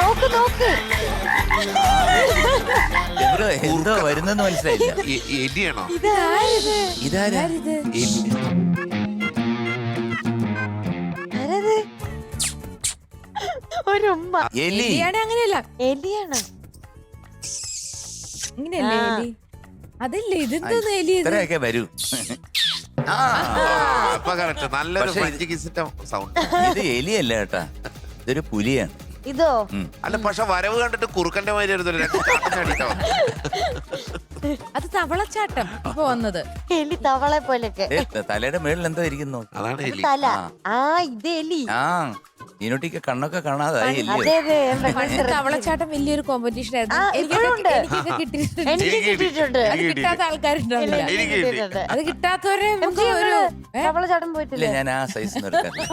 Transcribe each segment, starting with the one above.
നോക്ക് നോക്ക്. എന്തോ വരുന്നെന്ന് മനസ്സിലായില്ല. എലിയാണോ? ഇതാരാ? ഒരു ഉമ്മ. എലി. അങ്ങനെയല്ല, എലിയാണ്. ഇങ്ങനെയല്ലേ എലി? അതല്ലേ ഇതെന്തോന്ന് എലി? ഇത്രയൊക്കെ വരൂ. അപ്പൊ കറക്റ്റ്. നല്ലൊരു ഫ്രഞ്ച് കിസിന്റെ സൗണ്ട്. ഇത് എലിയല്ല കേട്ടാ, ഇതൊരു പുലിയാണ്. ഇതോ? അല്ല, പക്ഷെ വരവ് കണ്ടിട്ട് കുറുക്കന്റെ മാതിരി അത് തവളച്ചാട്ടം ഇപ്പൊ വന്നത്. എലി തവളെ പോലൊക്കെ. തലയുടെ മേളിൽ എന്തോ ഇരിക്കുന്നു. അതാണ് എലി. തല. ആ ഇത് എലി. ആ ഈനോട്ടിക്ക് കണ്ണൊക്കെ കാണാതായി എലി. അതെ അതെ. പണ്ട് തവളച്ചാട്ടം വലിയൊരു കോമ്പറ്റീഷൻ ആയിരുന്നു. എനിക്കൊക്കെ കിട്ടിയിട്ടുണ്ട്. എനിക്ക് കിട്ടിയിട്ടുണ്ട്. അത് കിട്ടാത്ത ആൾക്കാരുണ്ടാവില്ല. അത് കിട്ടാത്തവരെ നമുക്ക് ഒരു തവളച്ചാട്ടം ഇല്ല, പോയിട്ടില്ലേ? ഞാൻ ആ സൈസ് എടുക്കാറില്ല.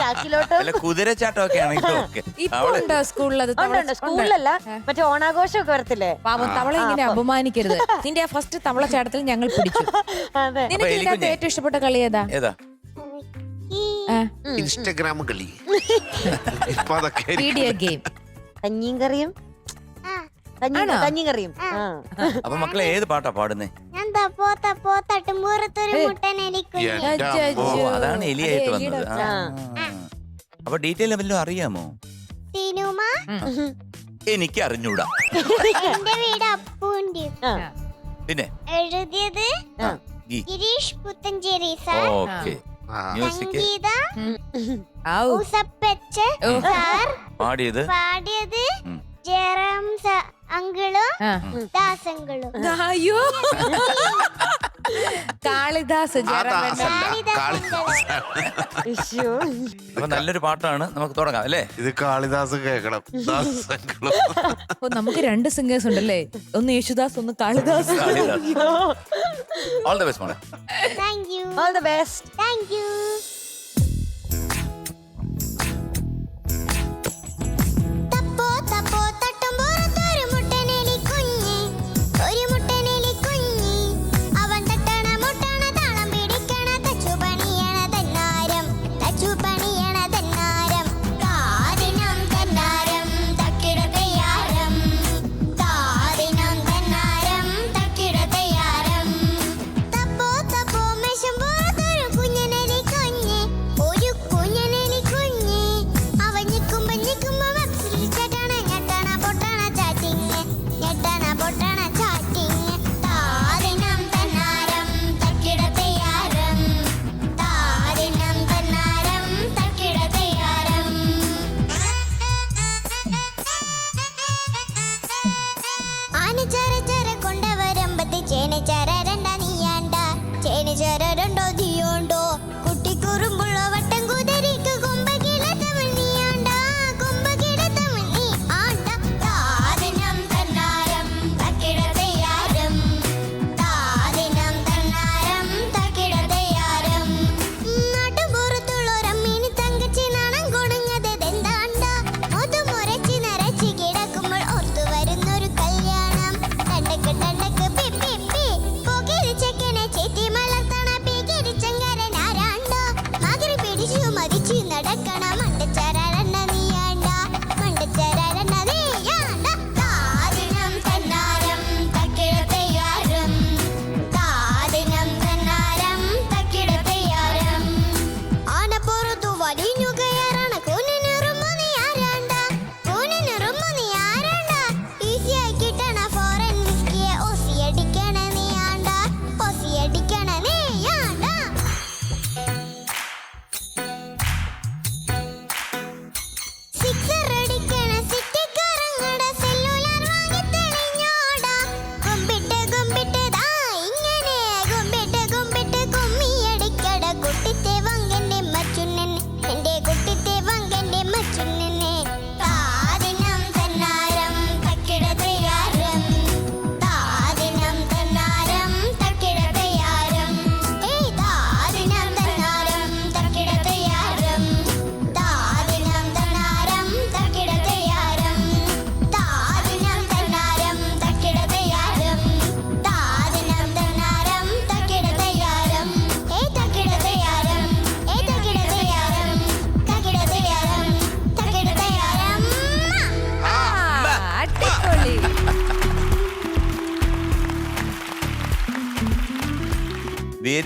ചാക്കിലോട്ടോ? അല്ല, കുതിരച്ചാട്ടം ഒക്കെ ആണെങ്കിൽ ഓക്കെ. ഇപ്പൊ ഉണ്ടോ സ്കൂളിൽ? അത് സ്കൂളിലല്ല, മറ്റേ ഓണാഘോഷമൊക്കെ വരത്തില്ലേ? പാവം തവള ഇങ്ങനെ അപമാനിക്കരുത്. നിന്റെ ആ ഫസ്റ്റ് തവളച്ചാട്ടത്തിൽ ഞങ്ങൾ പിടിച്ചു. അതെ. നിനക്ക് ഇതിനകത്ത് ഏറ്റവും ഇഷ്ടപ്പെട്ട കളി ഏതാ? ഏതാ? ഇൻസ്റ്റഗ്രാം കളി. ഇപ്പൊ അതൊക്കെ വീഡിയോ ഗെയിം. കഞ്ഞിയും കറിയും. കഞ്ഞിയും കറിയും. അപ്പൊ മക്കളെ ഏത് പാട്ടാ പാടുന്നേ? അതാണ് എലിയായിട്ട് വന്നത്. അപ്പൊ ഡീറ്റെയിൽ വല്ലതും അറിയാമോ? എനിക്ക് അറിഞ്ഞൂടാ. പിന്നെ എഴുതിയത് Gireesh Puthenchery sir. Okay. Music sir പാടിയത് ജയറാം അങ്കിളും ദാസങ്കളും. അയ്യോ, കാളിദാസ്. അപ്പൊ നല്ലൊരു പാട്ടാണ്, നമുക്ക് തുടങ്ങാം അല്ലേ? ഇത് കാളിദാസ് കേക്കണം. നമുക്ക് രണ്ട് സിംഗേഴ്സ് ഉണ്ടല്ലേ, ഒന്ന് യേശുദാസ്, ഒന്ന് കാളിദാസ്. ഓൾ ദ ബെസ്റ്റ് മോളെ. Thank you. All the best. Thank you. തപ്പോ തപ്പോ തട്ടുംപുറത്തൊരു മുട്ടനെലി കുഞ്ഞ്, ഒരു മുട്ടനെലി കുഞ്ഞ്. അവൻ തട്ടണ മുട്ടണ താളം പിടിക്കണ തച്ചു പണിയണ തന്നാരം, തച്ചു പണിയണ തന്നാരം. താദിനം തന്നാരം തക്കിട തയ്യാരം, താദിനം തന്നാരം തക്കിട തയ്യാരം. തപ്പോ തപ്പോ മെഷുംപുറത്തൊരു കുഞ്ഞനെലി കുഞ്ഞ്,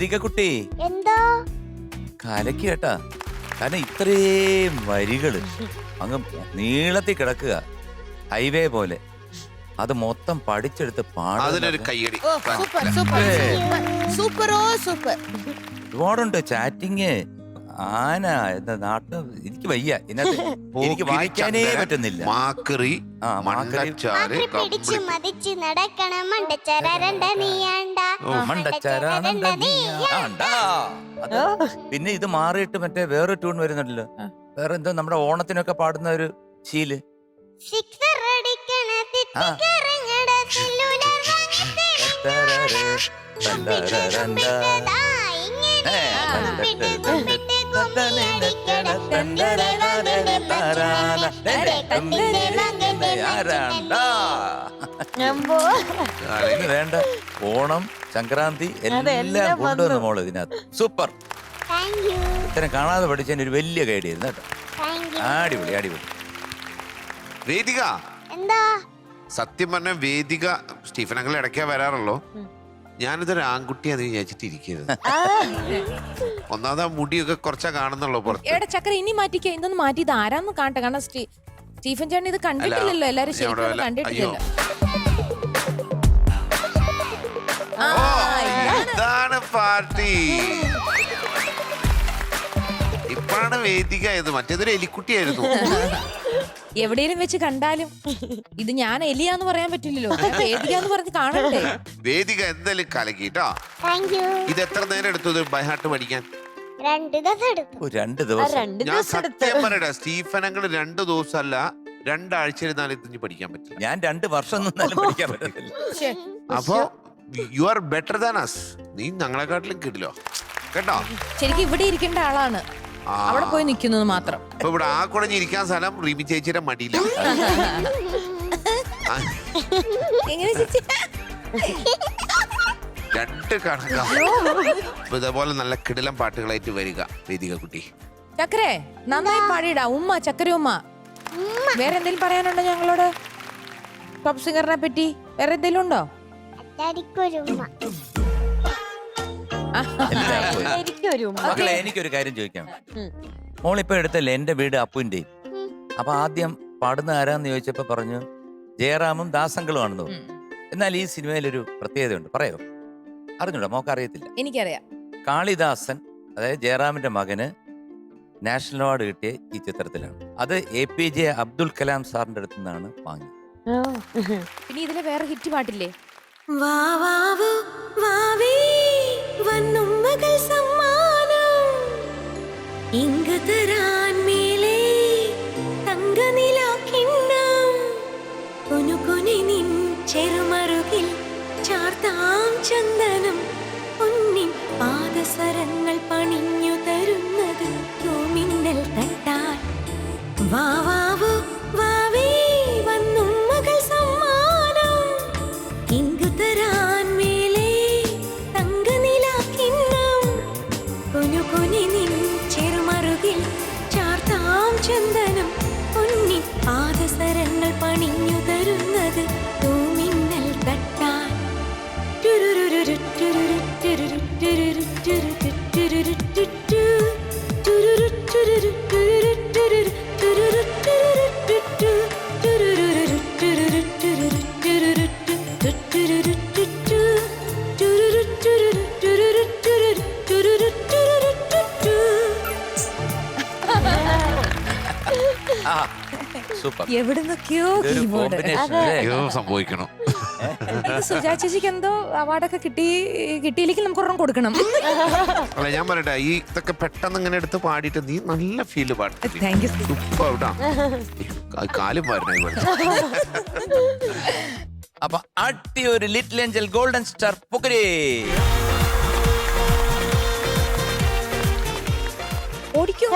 വേദിക കുട്ടി എന്തോ കലക്കി കേട്ടാ. കാരണം ഇത്രയും വരികള് അങ്ങ് നീളത്തിൽ കിടക്കുക, ഹൈവേ പോലെ. അത് മൊത്തം പഠിച്ചെടുത്ത് അതിനൊരു പാടാൻ കയ്യടി. ഓ സൂപ്പർ സൂപ്പർ സൂപ്പറോ സൂപ്പർ. ഒരുപാടുണ്ട്. ചാറ്റിങ്, ആന എന്ന നാട്ടം എനിക്ക് വയ്യ. ഇതിനകത്ത് എനിക്ക് വായിക്കാനേ പറ്റുന്നില്ല. മാക്കറി, ആ, മാക്കറി. മണ്ടച്ചാറ്, പിടിച്ചു മതിച്ച് നടക്കണം മണ്ടച്ചരണ്ട നീയാണ്ട. മണ്ടച്ചാരാനന്ദ നീയാണ്ടാ. അത് പിന്നെ ഇത് മാറിയിട്ട് മറ്റേ വേറെ ട്യൂൺ വരുന്നുണ്ടല്ലോ. വേറെ എന്തോ നമ്മുടെ ഓണത്തിനൊക്കെ പാടുന്ന ഒരു ശീല്. സിക്സർ അടിക്കണ തിത്തിക്കറങ്ങട സെല്ലുലാർ വേണ്ട. ഓണം, സംക്രാന്തി എല്ലാം കൊണ്ടുവന്ന മോള് ഇതിനകത്ത്. സൂപ്പർ. ഇത്തരം കാണാതെ പഠിച്ചതിന് ഒരു വലിയ കൈഡിയായിരുന്നു കേട്ടോ. അടിപൊളി അടിപൊളി. വേദിക, എന്താ സത്യം പറഞ്ഞ വേദിക സ്റ്റീഫൻ അങ്കിൾ ഇടയ്ക്കാ വരാറുള്ളൂ. ഞാനിതൊരു ആൺകുട്ടിയാന്ന് വിചാരിച്ചിട്ട് ഇരിക്കരുത്. ഒന്നാമത് ആ മുടിയൊക്കെ കുറച്ചാ കാണുന്നുള്ളൂ പുറത്ത്. എടാ ചക്കര ഇനി മാറ്റിക്കോ, ഇതൊന്ന് മാറ്റി ഇത് ആരാന്ന് കാണട്ടെ. കാരണം സ്റ്റീഫൻ ചേട്ടൻ ഇത് കണ്ടിട്ടില്ലല്ലോ, എല്ലാരും ശരിക്കും കണ്ടിട്ടില്ലല്ലോ. ഇതാണ് പാർട്ടി. ഇപ്പാണ് വേദിക ഇത്. മറ്റേതൊരു എലിക്കുട്ടിയായിരുന്നു. എവിടെയും വെച്ച് കണ്ടാലും ഇത് ഞാൻ എലിയാന്ന് പറയാൻ പറ്റില്ലല്ലോ, വേദികാന്ന് പറഞ്ഞ് കാണണ്ടേ. വേദിക എന്തായാലും കലക്കിട്ടോ. ഇത് എത്ര നേരം എടുത്തു ബൈ ഹാർട്ട് പഠിക്കാൻ? 2 ദിവസം എടുത്തു. 2 ദിവസം. ഞാൻ സത്യം പറയട്ടെ, സ്റ്റീഫൻ അങ്കിൾ 2 ദിവസമല്ല 2 ആഴ്ച ഇരുന്നാലും ഇതിന് പഠിക്കാൻ പറ്റില്ല. ഞാൻ 2 വർഷം നിന്നാലും പഠിക്കാൻ പറ്റത്തില്ല. അപ്പൊ you are better than us. നീ ഞങ്ങളെക്കാട്ടിലും കിടിലോ കേട്ടോ. ശരിക്കും ഇവിടെ ഇരിക്കേണ്ട ആളാണ്, അവിടെ പോയി നിൽക്കുന്നത് മാത്രം. ഇപ്പൊ ഇവിടെ ആ കുടഞ്ഞ് ഇരിക്കാൻ സ്ഥലം റിമി ചേച്ചിയുടെ മടിയില്ല. എങ്ങനെ ചേച്ചി? 2 കണക്കാ. ഇതേപോലെ നല്ല കിടിലം പാട്ടുകളായിട്ട് വരിക വേദിക കുട്ടി. ചക്കരെ നന്നായി പാടിയിടാ ഉമ്മ, ചക്കര ഉമ്മ. വേറെ എന്തെങ്കിലും പറയാനുണ്ടോ ഞങ്ങളോട് ടോപ്പ് സിംഗറിനെ പറ്റി? വേറെ എന്തെങ്കിലും ഉണ്ടോ? അച്ചാടിക്കൊരുമ്മ. എല്ലാം പോയി. എനിക്കൊരു മക്കളെ, എനിക്കൊരു കാര്യം ചോദിക്കാം. മോളിപ്പോ എടുത്തല്ലേ എന്റെ വീട് അപ്പുവിന്റെയും. അപ്പൊ ആദ്യം പാടുന്ന ആരാന്ന് ചോദിച്ചപ്പോ പറഞ്ഞു ജയറാമും ദാസങ്കളും ആണെന്ന് പറഞ്ഞു. എന്നാൽ ഈ സിനിമയിലൊരു പ്രത്യേകതയുണ്ട്, പറയോ? അറിഞ്ഞൂടാ? മോക്ക് അറിയത്തില്ല. എനിക്കറിയാം. കാളിദാസൻ, അതായത് ജയറാമിന്റെ മകന് നാഷണൽ അവാർഡ് കിട്ടിയ ഈ ചിത്രത്തിലാണ്. അത് APJ അബ്ദുൽ കലാം സാറിന്റെ അടുത്ത് നിന്നാണ് വാങ്ങിയത്. പിന്നെ ഇതിലെ വേറെ ഹിറ്റ് പാട്ടില്ലേ? വാവാവു വാവേ വന്നുമ്മകൾ സമ്മാനം ഇങ്ങ് തരാൻ മേലേ തങ്കനിലാക്കിണ്ണം കുനുകുനി നിൻ ചെറുമറുകിൽ ചാർത്താം ചന്ദനം പൊന്നിൻ പാദസരങ്ങൾ പണിഞ്ഞു തരുന്നത് തൂമിന്നൽ തട്ടാൻ. വാവാവു വാവേ വന്നുമ്മകൾ സമ്മാനം ഇങ്ങ് തരാൻ മേലേ തങ്കനിലാക്കിണ്ണം കുനുകുനി നിൻ ചെറുമറുകിൽ ചാർത്താം ചന്ദനം പൊന്നിൻ പാദസരങ്ങൾ പണിഞ്ഞു തരുന്നത് തൂമിന്നൽ തട്ടാൻ. സൂപ്പർ. എവിടുന്നൊക്കെയോ ഇതൊരു കീബോർഡ്. combination അല്ലേ? അയ്യോ, സംഭവിക്കണം. സുജാ ചേച്ചിക്ക് എന്തോ അവാർഡൊക്കെ കിട്ടിയില്ലെങ്കിൽ നമുക്ക് ഒരെണ്ണം കൊടുക്കണം. അല്ല, ഞാൻ പറയട്ടെ, ഈ ഇതൊക്കെ പെട്ടെന്ന് ഇങ്ങനെ എടുത്ത് പാടിയിട്ട് നീ നല്ല ഫീല് പാടും. Thank you. സൂപ്പർ കേട്ടോ. കാലും പാടണേ. അപ്പൊ അട്ടി ഒരു ലിറ്റിൽ ഏഞ്ചൽ ഗോൾഡൻ സ്റ്റാർ പുകരേ. ഓടിക്കോ.